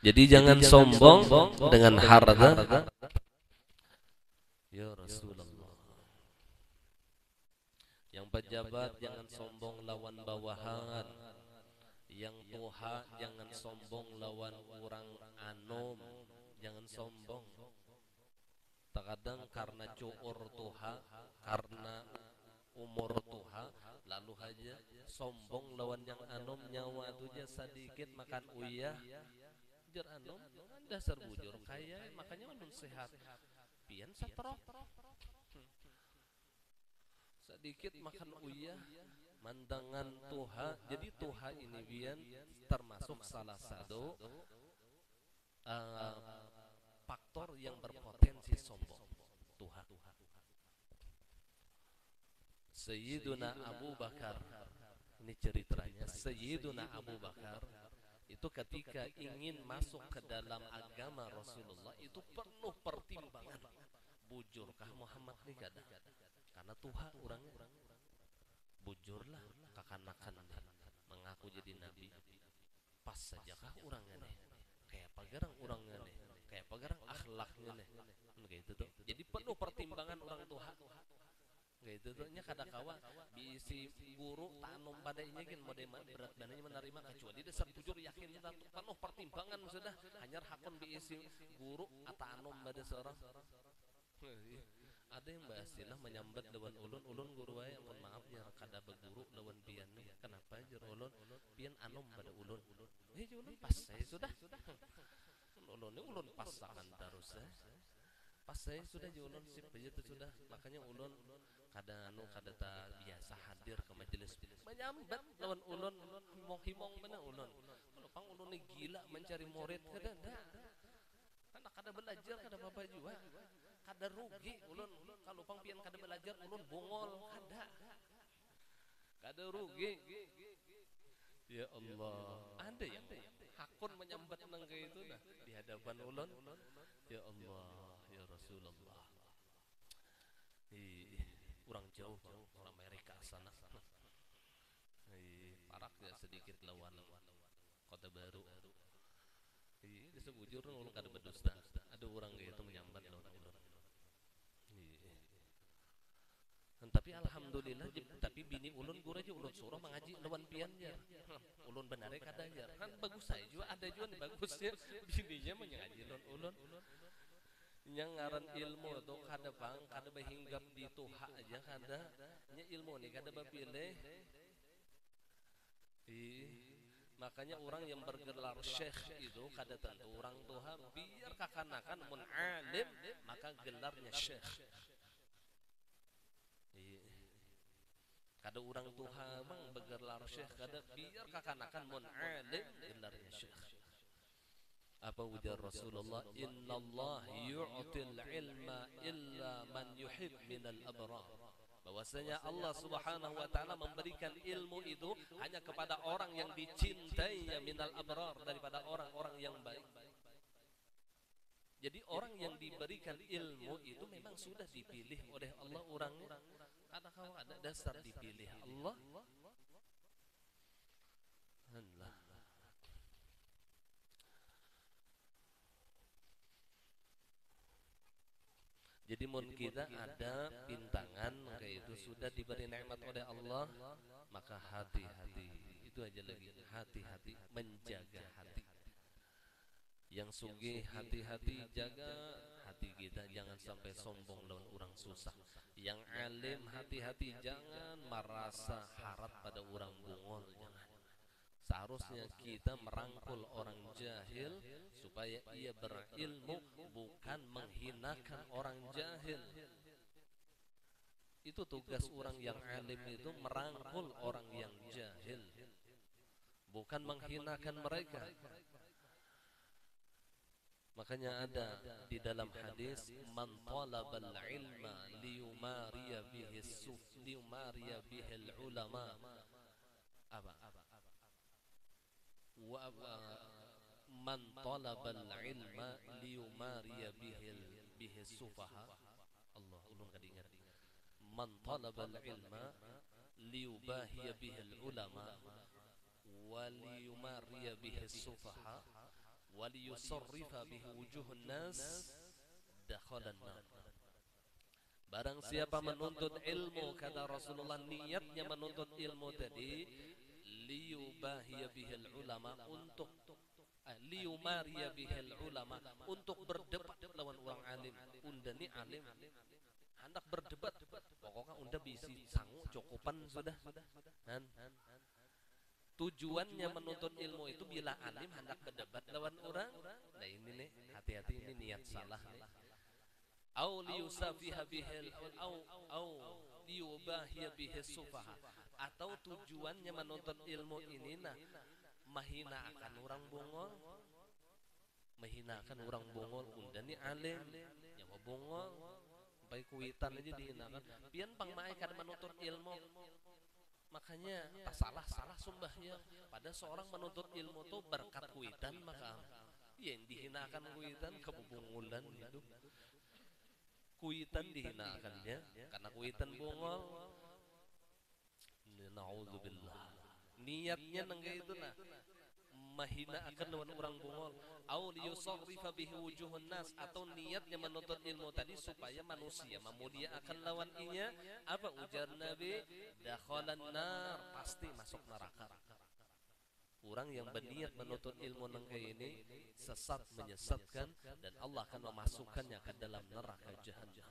Jadi jangan sombong dengan harta. Ya Rasulullah. Yang pejabat jangan sombong lawan bawahan. Yang tuha jangan sombong lawan orang anom. Jangan sombong. Terkadang karena cuur tuha, karena umur tuha, lalu aja sombong lawan yang anom, nyawa tu aja sedikit makan uyah. Jar anom, dasar bujur kaya, makanya ulun sehat. Pian satrok. Sedikit makan uyah, mandangan tuha. Jadi tuha ini bian termasuk salah satu faktor yang berpotensi sombong. Tuha. Sayyiduna Abu Bakar, ini ceritanya. Sayyiduna Abu Bakar itu ketika ingin masuk ke dalam agama Rasulullah itu penuh pertimbangan. Bujurkah Muhammad ni kada? Karena Tuhan orangnya. Bujurlah kakanakan mengaku jadi nabi. Pas sajakah orangnya nih? Kayak pagarang orangnya nih? Kayak pagarang akhlaknya nih? Gitu tuh. Jadi penuh pertimbangan orang Tuhan. Gitu tuh nya kada kawa bisi guru tanom padanya kan mode berat bananya menerima kecuali dasar bujur yakin penuh pertimbangan sudah hanya hakon bisi guru atau anom pada seorang. Ada yang basilah menyambat lawan ulun guru wae mohon maaf ya kada beguru lawan pian nih. Kenapa jar ulun pian anom pada ulun. Ulun pas saya sudah. Ulun pasangan terus pas saya sudah ulun sip begitu sudah. Makanya ulun kada tak biasa hadir ke majelis menyambat lawan ulun himong mana ulun. Kalau pang ulun ni gila mencari murid kada dah. Karena kada belajar kada apa juga. Kada rugi ulun kalau pang pian kada belajar ulun bongol kada rugi. Ya Allah, ada yang hakun menyambat nang kayak itu dah di hadapan ulun. Ya Allah, ya Rasulullah. Kurang jauh orang Amerika sana. Paraknya sedikit lawan Kota Baru. Disebujur ulun kada berdusta. Ada orang kayak itu menyambat lawan ulun. Tapi alhamdulillah tapi bini ulun guru aja ulun suruh mengaji lawan piannya. Ulun benare kada ajar. Kan bagus saya juga ada juga bagusnya bininya mengaji lawan ulun. Yang ngaran ilmu tuh kada bang kada berhinggap di tuha aja kada nya ilmu nih kada bapilih. Makanya orang yang bergelar syekh itu kada tentu orang tuha biar kakanakan mun alim maka gelarnya syekh. Kada orang tuha bang bergelar syekh kada biar kakanakan mun alim gelarnya syekh. Apa ujar Rasulullah, innallah yu'til ilma illa man yuhib minal abrar. Bahwasanya Allah Subhanahu wa taala memberikan ilmu itu hanya kepada orang yang dicintainya minal abrar, daripada orang-orang yang baik. Jadi orang yang diberikan ilmu itu memang sudah dipilih oleh Allah orangnya. Karena kalau ada dasar dipilih Allah, Allah. Jadi mun kita ada pintangan, maka itu sudah diberi nikmat oleh Allah, maka hati-hati. Itu aja lagi, hati-hati, menjaga hati. Yang sugih hati-hati, jaga hati kita, jangan sampai sombong lawan orang susah. Yang alim hati-hati, jangan merasa harap pada orang bungol, jangan. Seharusnya kita merangkul orang jahil supaya ia berilmu, bukan menghinakan orang jahil. Itu tugas orang yang alim itu, merangkul orang yang jahil, bukan menghinakan mereka. Makanya ada di dalam hadis, man talabal ilma liyumariya bihi suf liyumariya bihil ulama. Apa? Wa man talabal ilma liyumariya bihi sufaha. Allah ulun kadingat. Man talabal ilma liyubahiya bihil ulama wa liyumariya bihi sufaha wa liyusarrifa bihi wujuhun nas dakhalan nar. Barang siapa menuntut ilmu, kata Rasulullah, niatnya menuntut ilmu tadi liyubahiya bihil ulama, untuk liyumariya bihil ulama, untuk berdebat lawan orang alim. Unda ni alim hendak berdebat, pokoknya unda bisi sangu cukupan sudah kan. Tujuannya menuntut ilmu itu bila alim hendak berdebat lawan orang. Nah ini nih, hati-hati, ini niat salah nih. Au liyusafiha bihil au liyubahiya bihis sufaha, atau tujuannya menuntut ilmu ini nah menghinakan orang bongol, menghinakan orang bongol. Unda ni alim nyawa bongol sampai kuitan aja dihinakan. Pian pang mae kada menuntut ilmu. Makanya salah sumbahnya pada seorang menuntut ilmu tuh berkat kuitan, maka yang dihinakan kuitan kebubungulan itu. Kuitan dihinakannya karena kuitan bongol. Na'udzubillah. Niatnya nengga itu nah mahinakan lawan orang bongol. Au liyusarrifa bihi wujuhun nas, atau niatnya menuntut ilmu tadi supaya manusia memuliakan lawan inya. Apa ujar Nabi? Dakhalan nar, pasti masuk neraka. Orang yang berniat menuntut ilmu nengka ini sesat, menyesatkan, dan Allah akan memasukkannya ke dalam neraka jahanam.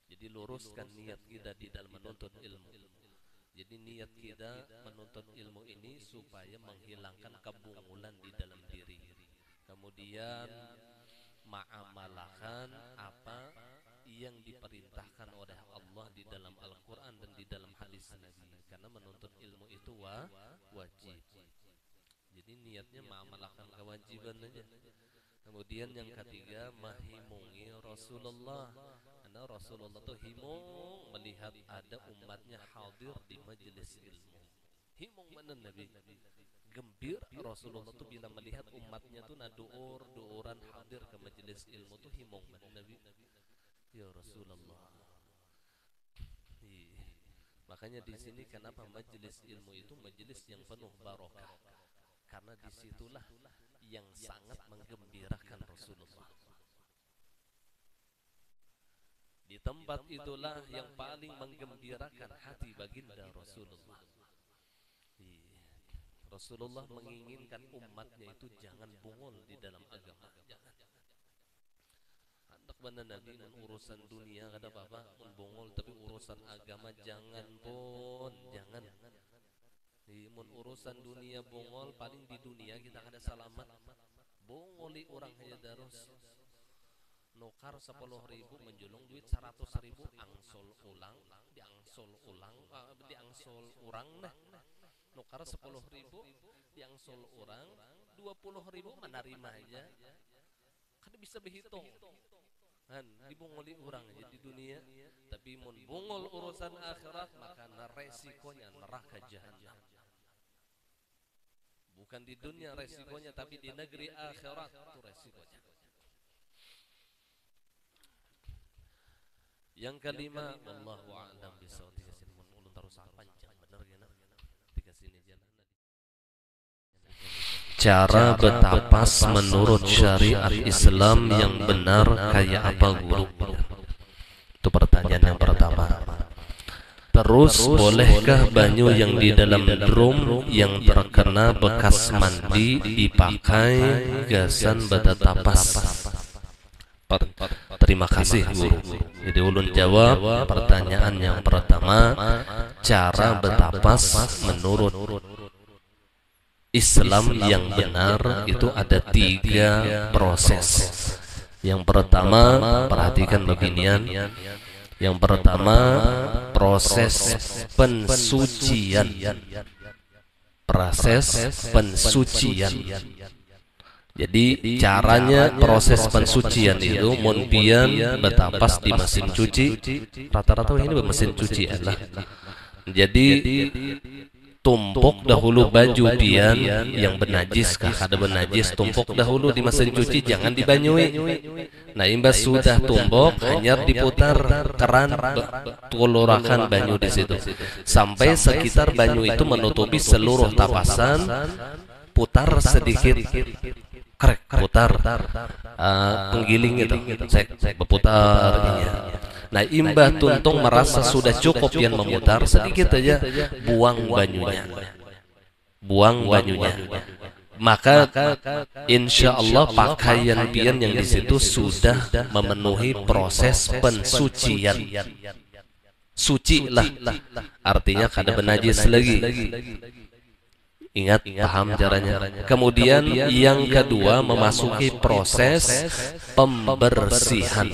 Jadi luruskan niat kita di dalam menuntut ilmu. Jadi niat kita menuntut ilmu ini supaya menghilangkan kebungulan di dalam diri. Kemudian ma'amalakan apa yang diperintahkan oleh Allah di dalam Al-Quran dan di dalam hadis Nabi. Karena menuntut ilmu itu wajib. Jadi niatnya ma'amalakan kewajiban aja. Kemudian yang ketiga, mahimungi Rasulullah. Karena Rasulullah itu himung melihat ada umatnya hadir di majelis ilmu. Himung mana Nabi? Gembir Rasulullah itu bila melihat umatnya itu duuran hadir ke majelis ilmu itu himung mana Nabi? Ya Rasulullah. Makanya di sini kenapa majelis ilmu itu majelis yang penuh barokah? Karena disitulah yang sangat menggembirakan Rasulullah. Di tempat itulah yang paling menggembirakan hati baginda Rasulullah. Rasulullah menginginkan umatnya itu jangan bungul di dalam agama. Jangan. Hendak mana Nabi urusan dunia kada apa-apa bungul, tapi urusan agama jangan pun, jangan. Mun urusan dunia bongol, paling di dunia kita ada salamat. Bongoli orang hanya darus nukar 10.000 menjulung duit 100.000, angsol ulang, diangsol ulang, diangsol orang nah. nukar 10.000 yang 10 orang 20.000 menerima aja kan bisa berhitung kan dibunguli orang aja di dunia, tapi mun bungul urusan akhirat maka resikonya neraka jahanam. Bukan di dunia resikonya, tapi di negeri akhirat itu resikonya. Yang kelima, wallahu a'lam bishawab. Mun ulun terus panjang bener gana. Tiga sini jalan. Cara betapas menurut syariat Islam yang benar kayak apa guru? Itu pertanyaan yang pertama. Terus bolehkah banyu yang di dalam drum yang terkena bekas mandi dipakai gasan betetapas? Terima kasih guru. Jadi ulun jawab pertanyaan yang pertama, cara betapas menurut Islam yang benar itu ada 3 proses. Yang pertama, perhatikan beginian. Yang pertama, proses pensucian. Proses pensucian. Jadi caranya proses pensucian itu mun pian betapas di mesin cuci. Rata-rata ini mesin cuci adalah. Jadi tumpuk dahulu baju pian yang benajis, kah ada benajis, tumpuk dahulu di mesin cuci, jangan dibanyui. Nah imbas sudah tumpuk, hanya diputar keran, tulurakan banyu di situ sampai sekitar banyu itu menutupi seluruh tapasan. Putar sedikit, krek, putar penggiling itu, saya berputar. Nah imbah tuntung merasa sudah cukup yang memutar, sedikit aja buang banyunya, buang banyunya. Maka insya Allah pakaian pian yang di situ sudah memenuhi proses pensucian. Suci lah, artinya kada benajis lagi. Ingat, paham caranya. Kemudian yang kedua memasuki proses pembersihan.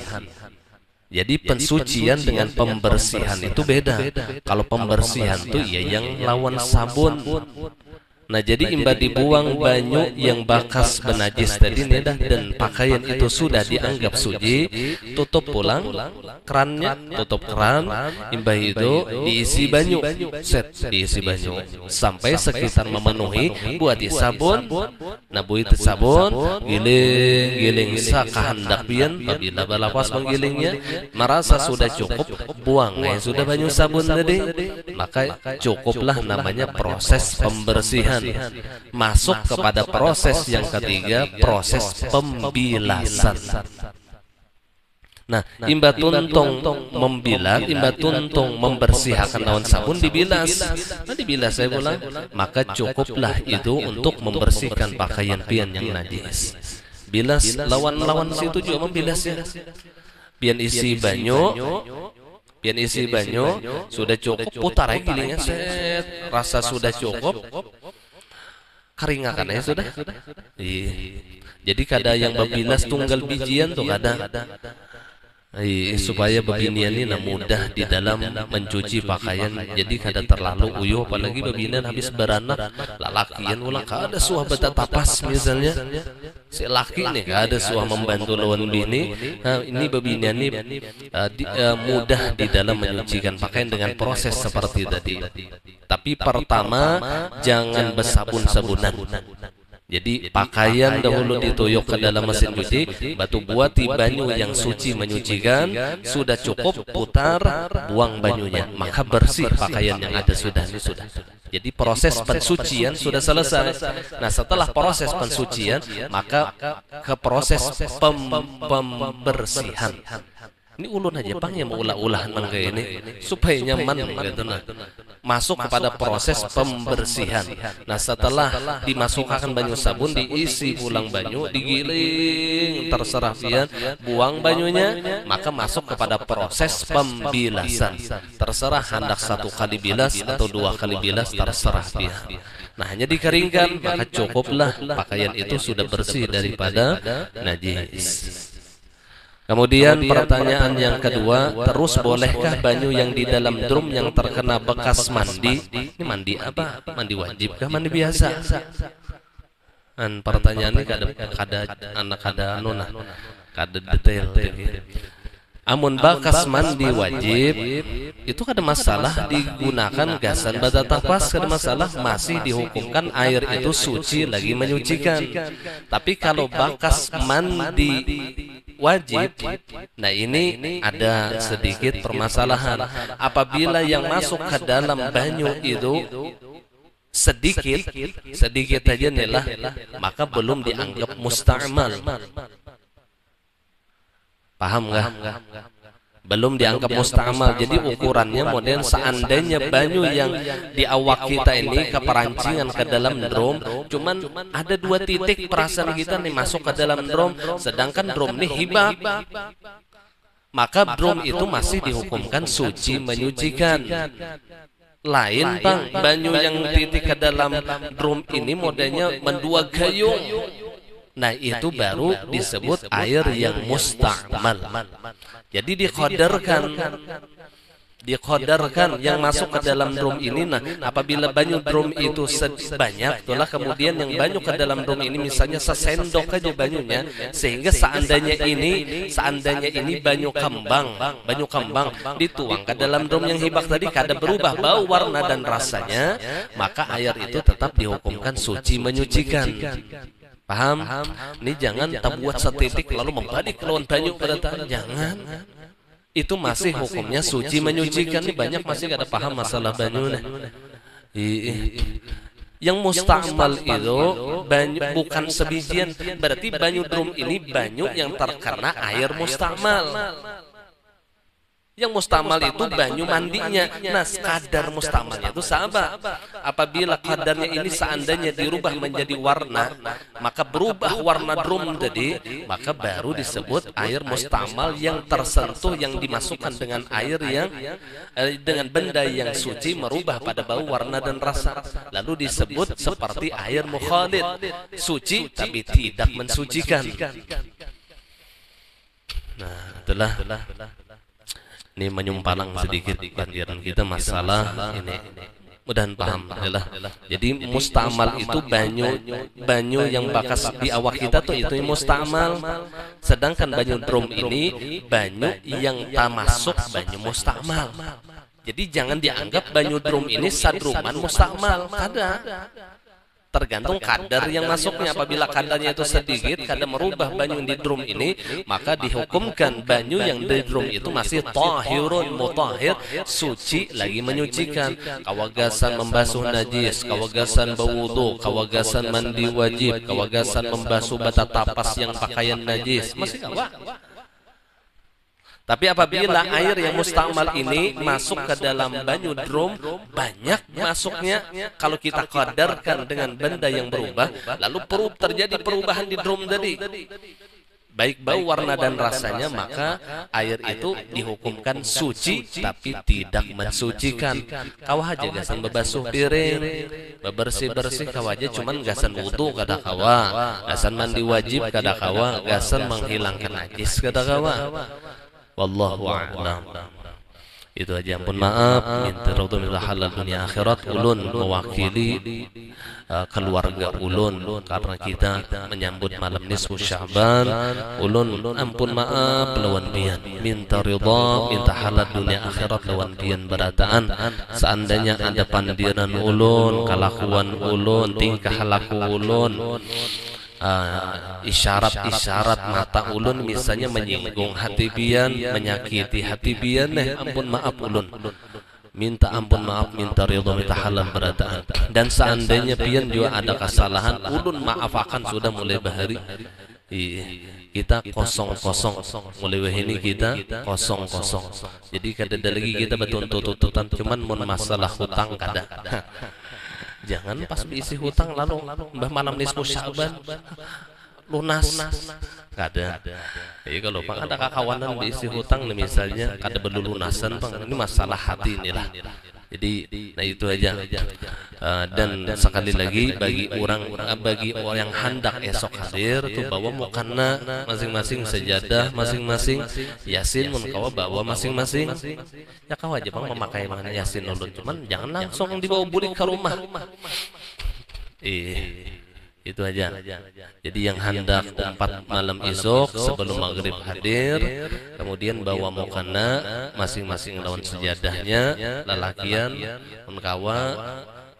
Jadi pensucian dengan pembersihan itu beda. Kalau pembersihan itu ya yang lawan sabun. Nah jadi imbah dibuang banyu yang bakas benajis tadi nedah dan pakaian itu sudah dianggap suci, tutup pulang kerannya, tutup keran, imbah itu diisi banyu, diisi banyu sampai sekitar memenuhi buat di sabun. Nah buat sabun giling sakahandak pian, apabila balapas menggilingnya merasa sudah cukup, buang sudah banyu sabun tadi, maka cukuplah namanya proses pembersihan. Masuk kepada proses yang ketiga, proses pembilasan. Nah, imba tuntung membilas, imba tuntung membersihkan daun sabun dibilas. Nah, dibilas saya bilang, maka cukuplah itu untuk membersihkan pakaian pian yang najis. Bilas lawan-lawan situ juga membilasnya. Pian isi banyu, pian isi banyu sudah cukup, putar aja gilingnya, set, rasa sudah cukup. Keringakan ya sudah. Jadi kada yang bebilas tunggal bijian tuh kada. Supaya bebinian ini mudah di dalam mencuci pakaian, jadi kada terlalu uyuh, apalagi bebinian habis beranak lalakian ulah kada suah betatapas misalnya. Si laki nih kada suah membantu lawan bini. Nah, ini bebinian ini mudah di dalam menyucikan pakaian dengan proses seperti tadi. Tapi pertama jangan bersabun-sabunan. Jadi pakaian dahulu dituyuk ke dalam mesin cuci, batu buati banyu yang suci menyucikan, sudah cukup, putar, buang banyunya, maka bersih pakaian yang ada sudah. Jadi proses pensucian sudah selesai. Nah setelah proses pensucian, maka ke proses pembersihan. Ini ulun aja bang yang mengulah-ulah nang kayak ini supaya nyaman gitu nah. Masuk kepada proses pembersihan. Nah setelah dimasukkan banyu sabun, diisi ulang banyu, digiling, terserah pian, buang banyunya, maka masuk kepada proses pembilasan. Terserah hendak 1 kali bilas atau 2 kali bilas, terserah pian. Nah hanya dikeringkan, maka cukuplah pakaian itu sudah bersih daripada najis. Kemudian pertanyaan yang kedua, terus bolehkah banyu yang di dalam drum yang terkena bekas mandi, ini mandi apa? Mandi wajib kah mandi biasa? Dan pertanyaan ini kada detail. Amun bakas mandi wajib itu kada masalah digunakan gasan bata tapas, kada masalah, masih dihukumkan air itu suci lagi menyucikan. Tapi kalau bakas mandi wajib, nah ini ada sedikit permasalahan. Apabila yang masuk ke dalam banyu itu sedikit aja nih, maka belum dianggap musta'mal. Paham nggak? Belum dianggap musta'mal. Jadi ukurannya model seandainya banyu yang di awak kita ini keperancingan ke dalam drum, cuman ada 2 titik perasaan kita nih masuk ke dalam drum, sedangkan drum ini hibah, maka drum itu masih dihukumkan suci menyucikan. Lain bang, banyu yang titik ke dalam drum ini modelnya mendua gayung, nah itu baru disebut air yang musta'mal. Jadi dikodarkan yang masuk ke dalam drum ini. Nah apabila banyu drum itu banyak, itulah kemudian yang banyu ke dalam drum ini misalnya sesendok aja banyunya, sehingga seandainya ini banyu kembang dituang ke dalam drum yang hibak tadi, kada berubah bau, warna dan rasanya, maka air itu tetap dihukumkan suci menyucikan. Paham? Ini jangan buat setitik lalu membalik lawan banyu pada tanah. Jangan. Itu masih hukumnya suci menyucikan. Ini banyak masih kada paham masalah banyu. Yang musta'mal itu banyu, bukan sebijian. Berarti banyu drum ini banyu yang terkena air musta'mal. Yang musta'mal itu banyu mandinya. Nah kadar musta'malnya itu sama. Apabila kadarnya ini seandainya dirubah menjadi warna, maka berubah warna drum tadi, maka baru disebut air musta'mal yang tersentuh, yang dimasukkan dengan air yang dengan benda yang suci merubah pada bau, warna dan rasa. Lalu disebut seperti air mukhalid, suci tapi tidak mensucikan. Nah itulah. Ini menyumpalang sedikit pandiran kita masalah ini. Mudahan paham adalah. Jadi musta'mal itu banyu yang bakas di awak kita tuh itu musta'mal. Sedangkan banyu drum ini banyu yang tak masuk banyu musta'mal. Jadi jangan dianggap banyu drum ini sadruman musta'mal. Kada. Tergantung kadar yang masuknya. Apabila kadarnya itu sedikit, kadar merubah banyu di drum ini, maka dihukumkan banyu yang di drum itu masih tahirun mutahhir, suci lagi menyucikan. Kawagasan membasuh najis, kawagasan berwudu, kawagasan mandi wajib, kawagasan membasuh bata tapas yang pakaian najis, masih kawa. Tapi apabila air yang musta'mal ini masuk ke dalam banyu drum, banyak masuknya, kalau kita kadarkan dengan benda yang berubah, lalu terjadi perubahan di drum tadi, baik bau, warna dan rasanya, maka air itu dihukumkan suci tapi tidak mensucikan. Kawah aja gasan bebasuh piring, bebersih-bersih kawah aja, cuman gasan wudu kada kawa, gasan mandi wajib kada kawa, gasan menghilangkan najis kada kawa. Wallahu a'lam. Itu aja, ampun maaf, minta ridho halal dunia akhirat. Ulun mewakili keluarga ulun karena kita menyambut malam nisfu Sya'ban. Ulun ampun maaf lawan pian, minta ridho, minta halal dunia akhirat lawan pian berataan. Seandainya ada pandiran ulun, kelakuan ulun, tingkah laku ulun, isyarat-isyarat mata ulun misalnya menyinggung hati pian, menyakiti hati pian, ampun maaf ulun, minta ampun maaf, minta ridho, minta halal berataan. Dan seandainya pian juga ada kesalahan, ulun maafakan sudah mulai bahari. Kita kosong-kosong, mulai ini kita kosong-kosong. Jadi kada ada lagi kita betuntut-tuntutan, cuman mun masalah hutang kada. Jangan pas diisi hutang lalu mbah malam nisfu Sya'ban lunas. Nggak ada. Jadi kalau Pang ada kakawanan diisi hutang nih misalnya, kada berlunasan Pang, ini masalah hati inilah. Jadi, nah itu aja. Dan sekali lagi bagi orang yang hendak esok hadir tuh bawa mukana masing-masing, sejadah masing-masing, yasin mun kawa bawa masing-masing. Ya kau aja Bang memakai mana yasin ulun, cuman jangan langsung dibawa bulik ke rumah. Itu aja. Jadi yang hendak 4 malam esok sebelum maghrib hadir, kemudian bawa mukana masing-masing lawan sejadahnya, lalakian kawa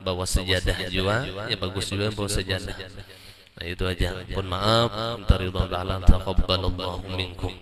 bawa sejadah juga, ya bagus juga bawa sejadah. Nah itu aja. Pun maaf, minta ridwan Allah, taqabbalallahu minkum.